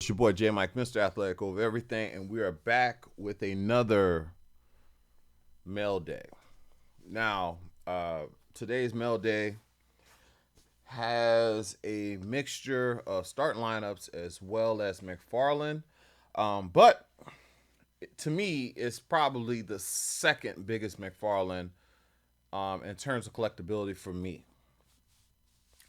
It's your boy J Mike, Mr. Athletic over everything, and we are back with another Mailday. Now, today's Mailday has a mixture of starting lineups as well as McFarland, but to me, it's probably the second biggest McFarland in terms of collectability for me.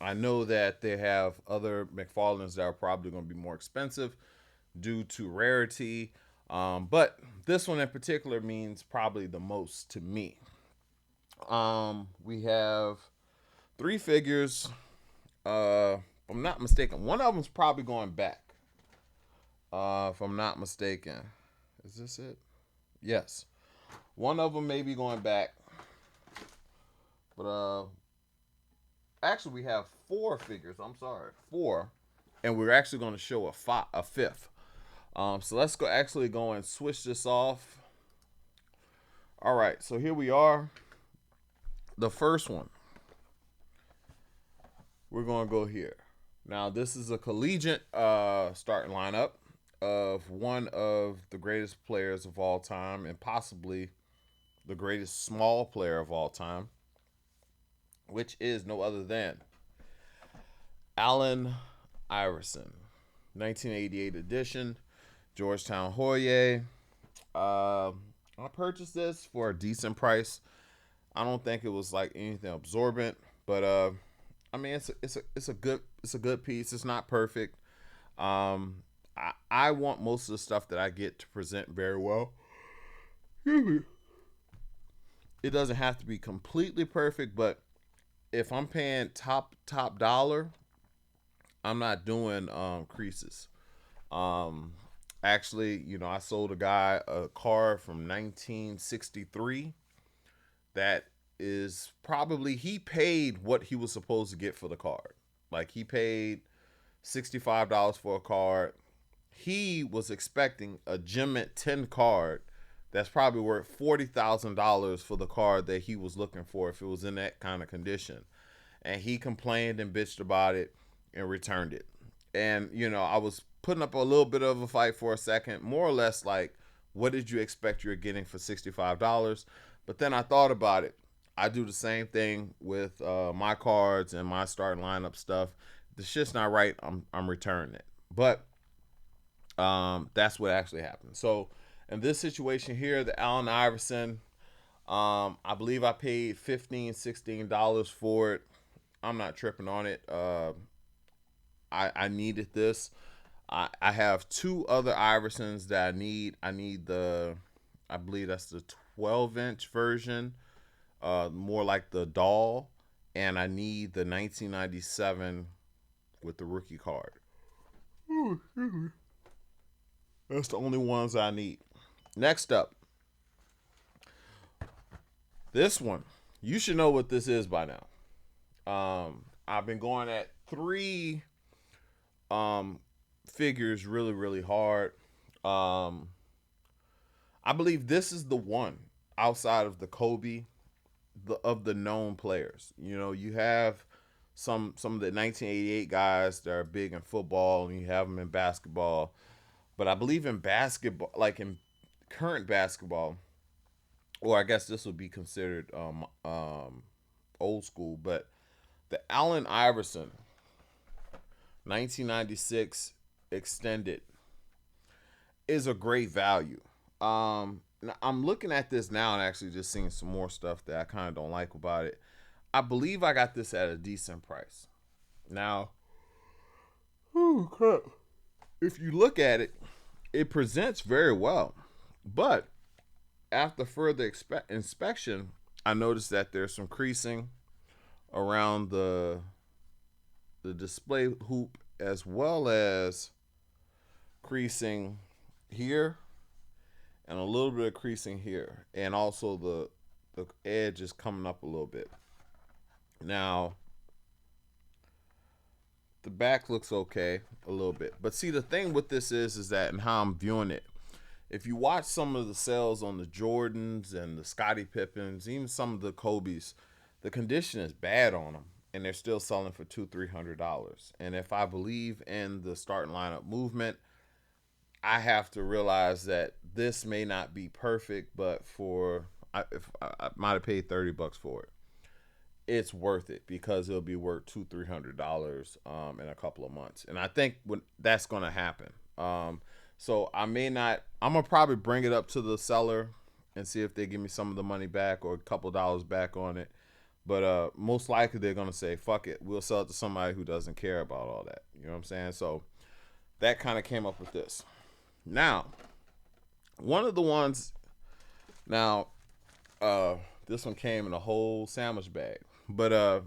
I know that they have other McFarlands that are probably going to be more expensive due to rarity, but this one in particular means probably the most to me. We have three figures. If I'm not mistaken, one of them's probably going back. If I'm not mistaken, is this it? Yes, one of them may be going back, but actually we have four figures. I'm sorry, four, and we're actually going to show a fifth. So let's go and switch this off. All right, so here we are. The first one, we're going to go here. Now, this is a collegiate starting lineup of one of the greatest players of all time and possibly the greatest small player of all time, which is no other than Allen Iverson, 1988 edition, Georgetown Hoyas. I purchased this for a decent price. I don't think it was like anything absorbent, but I mean it's a good piece. It's not perfect. I want most of the stuff that I get to present very well. It doesn't have to be completely perfect, but if I'm paying top dollar, I'm not doing creases. Actually, I sold a guy a car from 1963 that is probably he paid what he was supposed to get for the card. Like he paid $65 for a card. He was expecting a Gem at 10 card that's probably worth $40,000 for the card that he was looking for if it was in that kind of condition. And he complained and bitched about it and returned it. And, I was putting up a little bit of a fight for a second, more or less like, what did you expect you were getting for $65? But then I thought about it. I do the same thing with my cards and my starting lineup stuff. The shit's not right. I'm returning it. But that's what actually happened. So in this situation here, the Allen Iverson, I believe I paid $15-16 for it. I'm not tripping on it. I needed this. I have two other Iversons that I need. I believe that's the 12-inch version, more like the doll, and I need the 1997 with the rookie card. That's the only ones I need. Next up, this one. You should know what this is by now. I've been going at three figures really, really hard. I believe this is the one outside of the Kobe, of the known players. You have some of the 1988 guys that are big in football, and you have them in basketball. But I believe in basketball, like in current basketball, or I guess this would be considered old school. But the Allen Iverson 1996 extended is a great value. I'm looking at this now and actually just seeing some more stuff that I kind of don't like about it. I believe I got this at a decent price. Now, oh crap! If you look at it, it presents very well, but after further inspection, I noticed that there's some creasing around the display hoop, as well as creasing here and a little bit of creasing here, and also the edge is coming up a little bit. Now the back looks okay a little bit, but see, the thing with this is that, and how I'm viewing it, if you watch some of the sales on the Jordans and the Scottie Pippens, even some of the Kobe's, the condition is bad on them, and they're still selling for $200-300. And if I believe in the starting lineup movement, I have to realize that this may not be perfect, but if I might have paid $30 for it, it's worth it because it'll be worth $200-300 in a couple of months, and I think when that's going to happen. So I may not. I'm gonna probably bring it up to the seller and see if they give me some of the money back or a couple of dollars back on it. But most likely they're gonna say, "Fuck it, we'll sell it to somebody who doesn't care about all that." You know what I'm saying? So that kind of came up with this. Now, one of the ones. Now, uh, this one came in a whole sandwich bag, but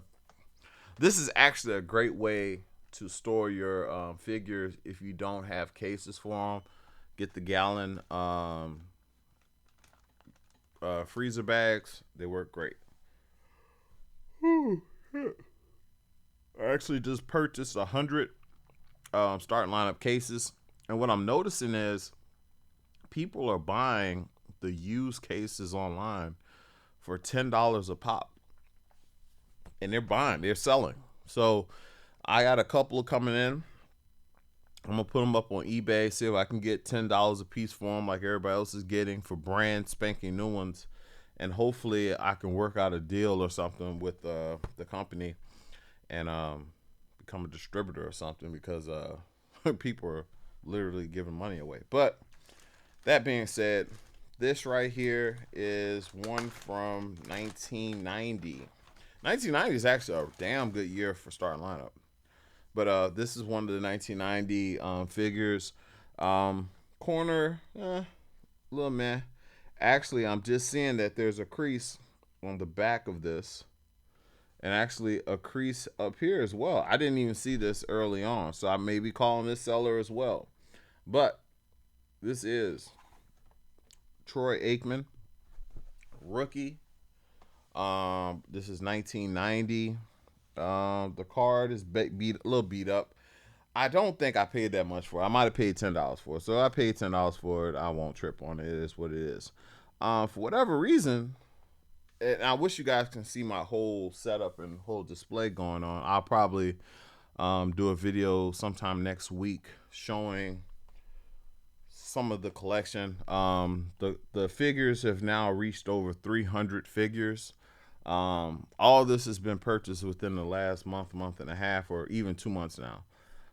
this is actually a great way to store your figures if you don't have cases for them. Get the gallon freezer bags. They work great. I actually just purchased 100 starting lineup cases, and what I'm noticing is people are buying the used cases online for $10 a pop, and they're selling. So I got a couple coming in. I'm gonna put them up on eBay, see if I can get $10 a piece for them, like everybody else is getting for brand spanking new ones, and hopefully I can work out a deal or something with the company and become a distributor or something because people are literally giving money away. But that being said, this right here is one from 1990. 1990 is actually a damn good year for starting lineup. But this is one of the 1990 figures. Corner, little man. Actually, I'm just seeing that there's a crease on the back of this, and actually a crease up here as well. I didn't even see this early on, so I may be calling this seller as well. But this is Troy Aikman, rookie. This is 1990. The card is a little beat up. I don't think I paid that much for it. I might have paid $10 for it. So I paid $10 for it. I won't trip on it. It is what it is. For whatever reason, and I wish you guys can see my whole setup and whole display going on. I'll probably do a video sometime next week showing some of the collection. The figures have now reached over 300 figures. All this has been purchased within the last month and a half, or even 2 months now.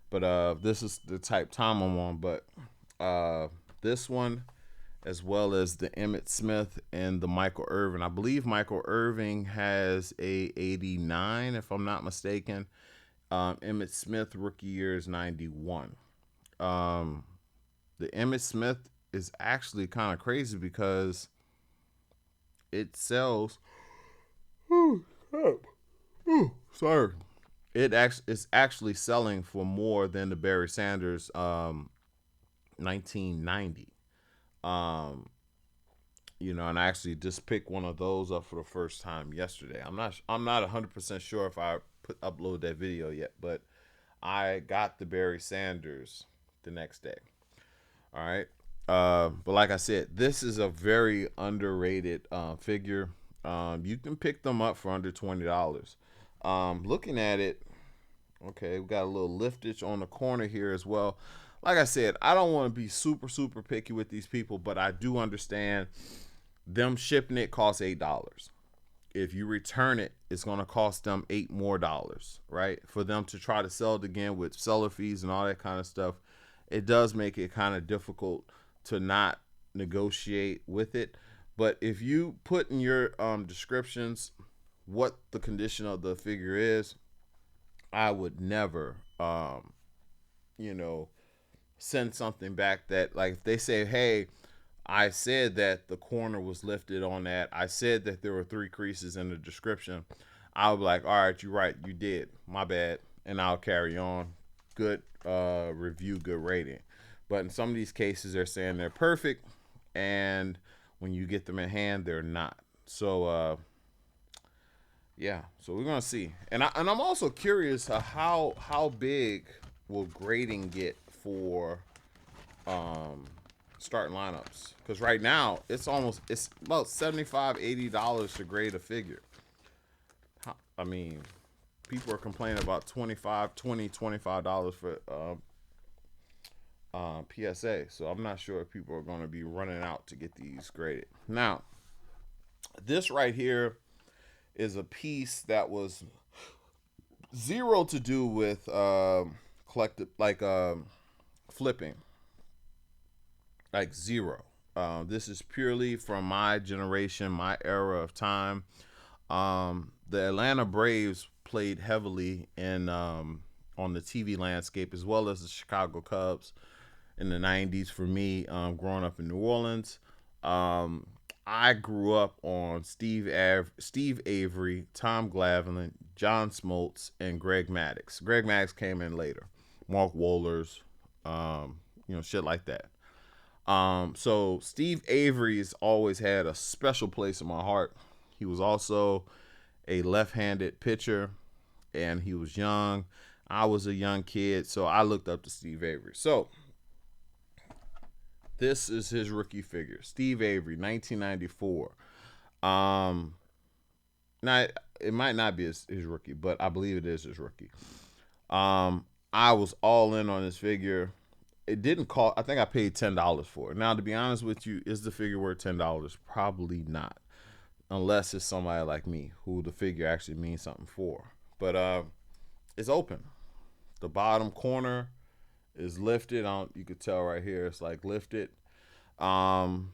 But this is the type time I'm on. But this one, as well as the Emmitt Smith and the Michael Irvin. I believe Michael Irvin has a 89, if I'm not mistaken. Emmitt Smith rookie year is 91. The Emmitt Smith is actually kind of crazy because it sells. Sorry. It's actually selling for more than the Barry Sanders 1990. And I actually just picked one of those up for the first time yesterday. I'm not 100% sure if I upload that video yet, but I got the Barry Sanders the next day. All right. But like I said, this is a very underrated figure. You can pick them up for under $20. Looking at it, okay, we got a little liftage on the corner here as well. Like I said, I don't want to be super, super picky with these people, but I do understand them shipping it costs $8. If you return it, it's going to cost them $8 more, right? For them to try to sell it again with seller fees and all that kind of stuff, it does make it kind of difficult to not negotiate with it. But if you put in your descriptions what the condition of the figure is, I would never, send something back that, like, if they say, hey, I said that the corner was lifted on that, I said that there were 3 creases in the description, I'll be like, all right, you're right, you did, my bad, and I'll carry on. Good review, good rating. But in some of these cases, they're saying they're perfect, and when you get them in hand, they're not. So, yeah. So we're gonna see, and I'm also curious how big will grading get for starting lineups? Because right now it's about $75-$80 to grade a figure. I mean, people are complaining about $25 for PSA. So I'm not sure if people are going to be running out to get these graded. Now, this right here is a piece that was zero to do with collective, like flipping, like zero. This is purely from my generation, my era of time. The Atlanta Braves played heavily in on the TV landscape, as well as the Chicago Cubs in the '90s. For me, growing up in New Orleans, um, I grew up on Steve Avery, Tom Glavine, John Smoltz, and Greg Maddux. Greg Maddux came in later. Mark Wohlers, shit like that. So Steve Avery's always had a special place in my heart. He was also a left-handed pitcher, and he was young. I was a young kid, so I looked up to Steve Avery. So this is his rookie figure, Steve Avery, 1994. Um, Now it might not be his rookie, but I believe it is his rookie. I was all in on this figure. It didn't cost. I think I paid $10 for it. Now, to be honest with you, is the figure worth $10? Probably not, unless it's somebody like me who the figure actually means something for. But it's open. The bottom corner is lifted. You could tell right here, it's like lifted. Um,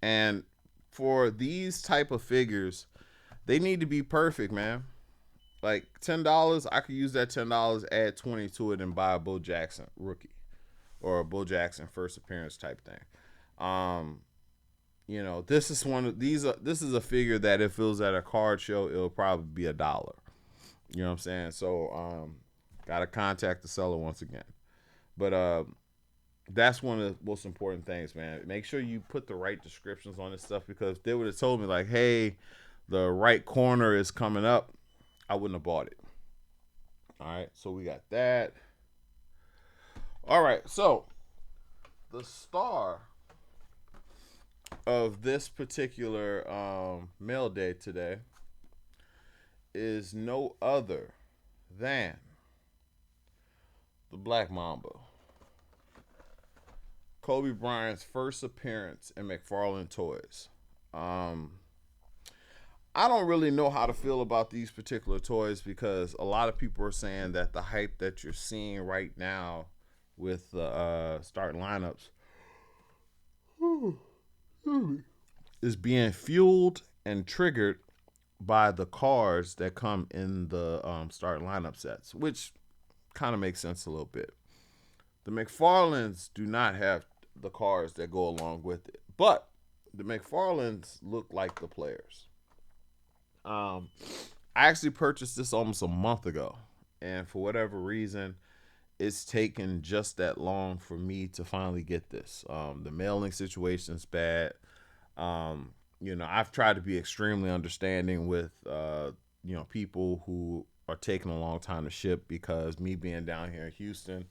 and for these type of figures, they need to be perfect, man. Like $10, I could use that $10, add 20 to it, and buy a Bo Jackson rookie or a Bo Jackson first appearance type thing. Um, this is one of these. This is a figure that if it was at a card show, it'll probably be $1. You know what I'm saying? So, gotta contact the seller once again. But that's one of the most important things, man. Make sure you put the right descriptions on this stuff, because if they would have told me like, hey, the right corner is coming up, I wouldn't have bought it. All right, so we got that. All right, so the star of this particular Mailday today is no other than the Black Mamba. Kobe Bryant's first appearance in McFarlane Toys. I don't really know how to feel about these particular toys, because a lot of people are saying that the hype that you're seeing right now with the starting lineups is being fueled and triggered by the cards that come in the starting lineup sets, which kind of makes sense a little bit. The McFarlanes do not have the cards that go along with it, but the McFarlanes look like the players. I actually purchased this almost a month ago, and for whatever reason, it's taken just that long for me to finally get this. The mailing situation is bad. I've tried to be extremely understanding with people who are taking a long time to ship, because me being down here in Houston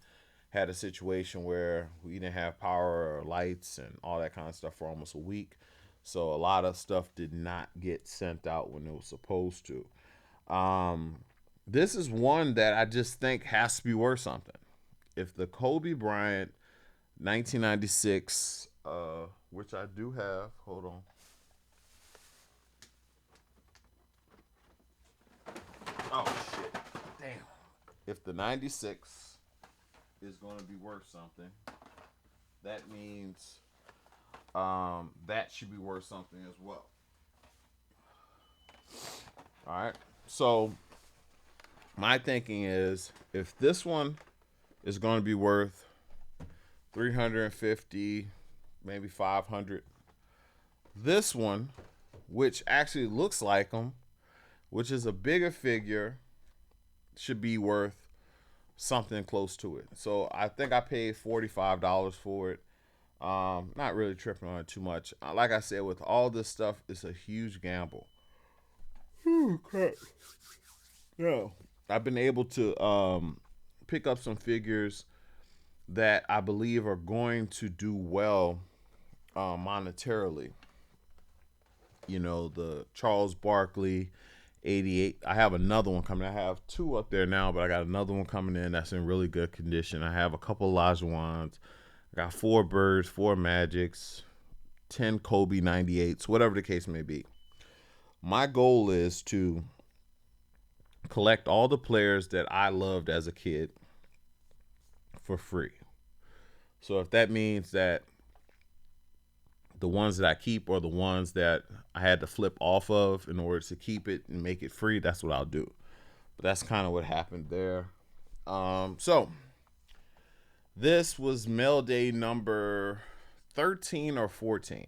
had a situation where we didn't have power or lights and all that kind of stuff for almost a week. So a lot of stuff did not get sent out when it was supposed to. This is one that I just think has to be worth something. If the Kobe Bryant 1996, which I do have, hold on. Oh shit! Damn. If the 96 is going to be worth something, that means that should be worth something as well. All right. So my thinking is, if this one is going to be worth 350, maybe 500, this one, which actually looks like them, which is a bigger figure, should be worth something close to it. So I think I paid $45 for it. Not really tripping on it too much. Like I said, with all this stuff, it's a huge gamble. Crap. Yeah. I've been able to pick up some figures that I believe are going to do well monetarily. The Charles Barkley, 88. I have another one coming. I have two up there now, but I got another one coming in that's in really good condition. I have a couple Olajuwons. I got 4 Birds, 4 Magics, 10 Kobe 98s, whatever the case may be. My goal is to collect all the players that I loved as a kid for free. So if that means that the ones that I keep or the ones that I had to flip off of in order to keep it and make it free, that's what I'll do. But that's kind of what happened there. So this was Mailday number 13 or 14.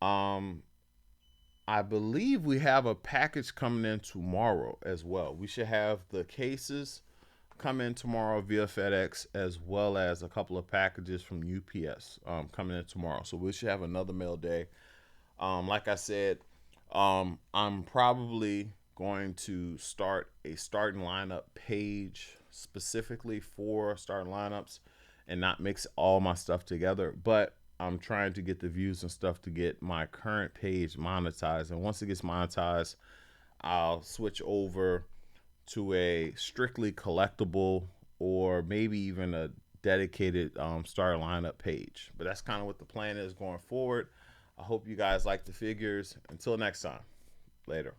Um, I believe we have a package coming in tomorrow as well. We should have the cases come in tomorrow via FedEx, as well as a couple of packages from UPS coming in tomorrow. So we should have another mail day. Like I said, I'm probably going to start a starting lineup page specifically for starting lineups and not mix all my stuff together. But I'm trying to get the views and stuff to get my current page monetized. And once it gets monetized, I'll switch over to a strictly collectible or maybe even a dedicated starter lineup page. But that's kind of what the plan is going forward. I hope you guys like the figures. Until next time, later.